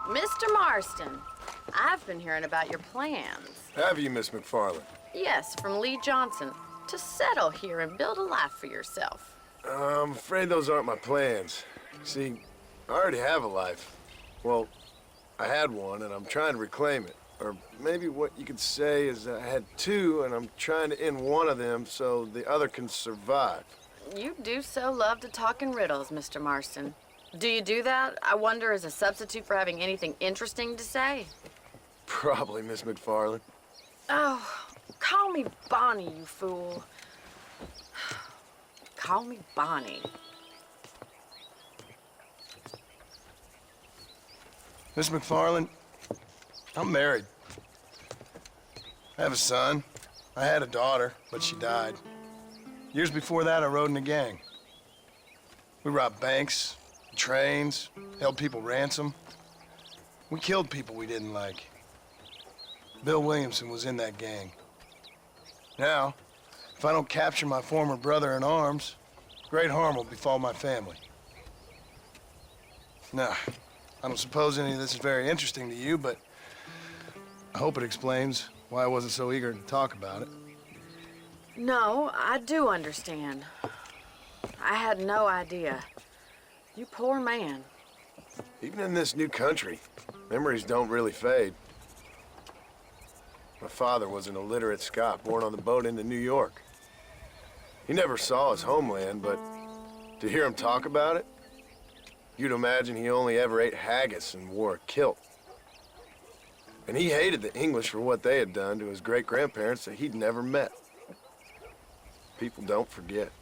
Mr. Marston, I've been hearing about your plans. Have you, Miss McFarland? Yes, from Lee Johnson, to settle here and build a life for yourself. I'm afraid those aren't my plans. See, I already have a life. Well, I had one, and I'm trying to reclaim it. Or maybe what you could say is I had two, and I'm trying to end one of them so the other can survive. You do so love to talk in riddles, Mr. Marston. Do you do that, I wonder, as a substitute for having anything interesting to say? Probably, Miss McFarland. Oh, call me Bonnie, you fool. Call me Bonnie. Miss McFarland, I'm married. I have a son. I had a daughter, but she died. Years before that, I rode in a gang. We robbed banks, trains, held people ransom. We killed people we didn't like. Bill Williamson was in that gang. Now, if I don't capture my former brother in arms, great harm will befall my family. Now, I don't suppose any of this is very interesting to you, but I hope it explains why I wasn't so eager to talk about it. No, I do understand. I had no idea. You poor man. Even in this new country, memories don't really fade. My father was an illiterate Scot born on the boat into New York. He never saw his homeland, but to hear him talk about it, you'd imagine he only ever ate haggis and wore a kilt. And he hated the English for what they had done to his great-grandparents that he'd never met. People don't forget.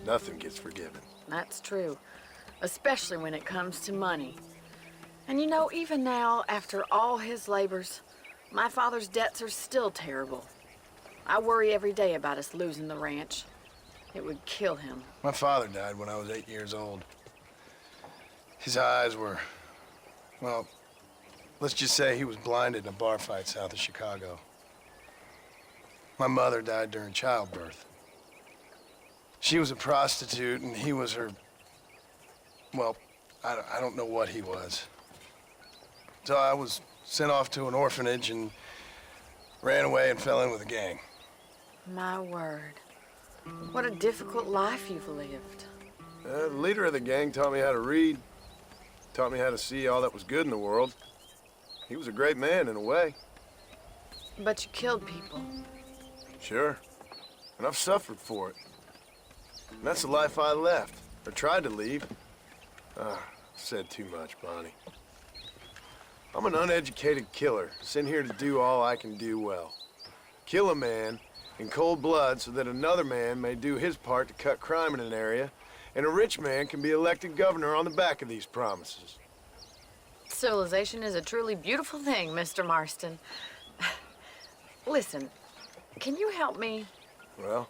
Nothing gets forgiven. That's true, especially when it comes to money. And you know, even now, after all his labors, my father's debts are still terrible. I worry every day about us losing the ranch. It would kill him. My father died when I was 8 years old. His eyes were, well, let's just say he was blinded in a bar fight south of Chicago. My mother died during childbirth. She was a prostitute, and he was her, well, I don't know what he was. So I was sent off to an orphanage and ran away and fell in with a gang. My word. What a difficult life you've lived. The leader of the gang taught me how to read, taught me how to see all that was good in the world. He was a great man in a way. But you killed people. Sure. And I've suffered for it. And that's the life I left, or tried to leave. Said too much, Bonnie. I'm an uneducated killer, sent here to do all I can do well. Kill a man in cold blood so that another man may do his part to cut crime in an area, and a rich man can be elected governor on the back of these promises. Civilization is a truly beautiful thing, Mr. Marston. Listen, can you help me? Well,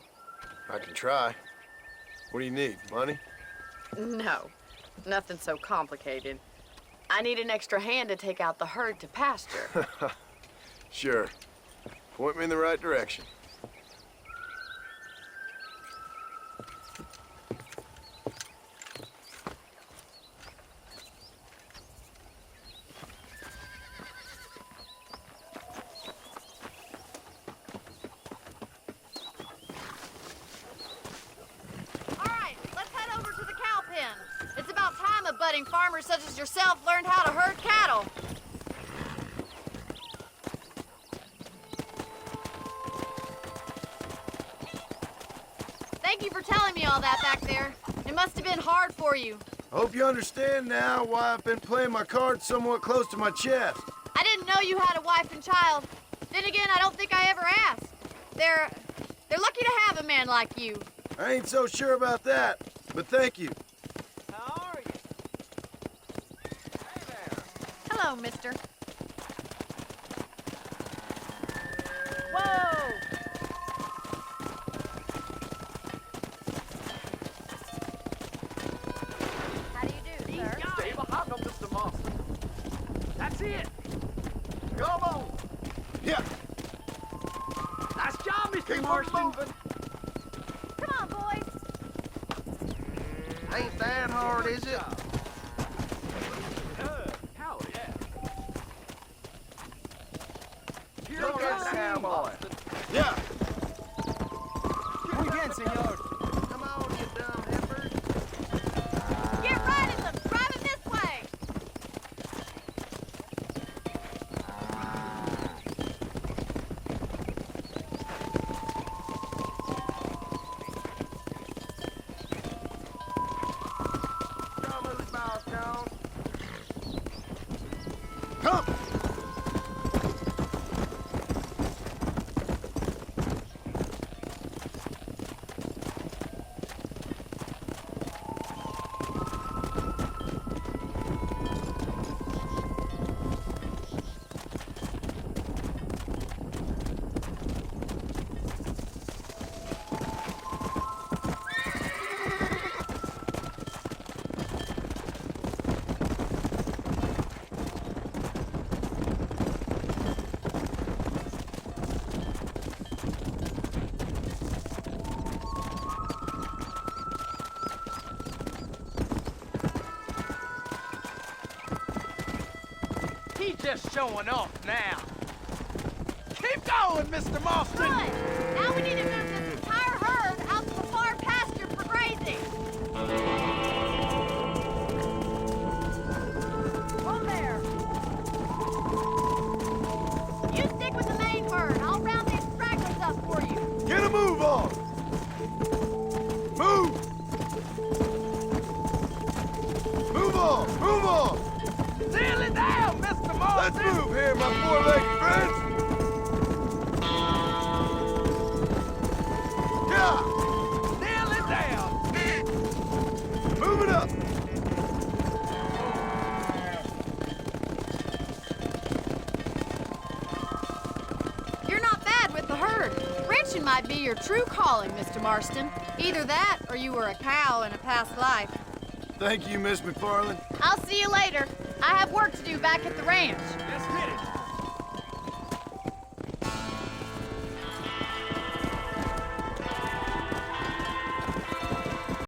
I can try. What do you need, money? No, nothing so complicated. I need an extra hand to take out the herd to pasture. Sure. Point me in the right direction. Budding farmers such as yourself learned how to herd cattle. Thank you for telling me all that back there. It must have been hard for you. I hope you understand now why I've been playing my cards somewhat close to my chest. I didn't know you had a wife and child. Then again, I don't think I ever asked. They're lucky to have a man like you. I ain't so sure about that, but thank you. Hello, mister. Whoa! How do you do, sir? Stay behind them, Mr. Marston. That's it. Come on. Yeah. Nice job, Mr. Keep Marston. moving. Come on, boys. Ain't that hard, is it? How Come on. Yeah. Muy bien, señor. Come on, you dumb heifers. Get riding them! Driving this way! Come! He's just showing off now. Keep going, Mr. Marston. Good! Now we need to move this entire herd out to the far pasture for grazing. Hold there. You stick with the main herd. I'll round these stragglers up for you. Get a move on! Move! Move on! Move on! Seal it down, Mr. Let's Marston. move here, my four-legged friends! Yeah! Seal it down. Move it up! You're not bad with the herd. Ranching might be your true calling, Mr. Marston. Either that, or you were a cow in a past life. Thank you, Miss McFarland. I'll see you later. I have work to do back at the ranch. Dismiss.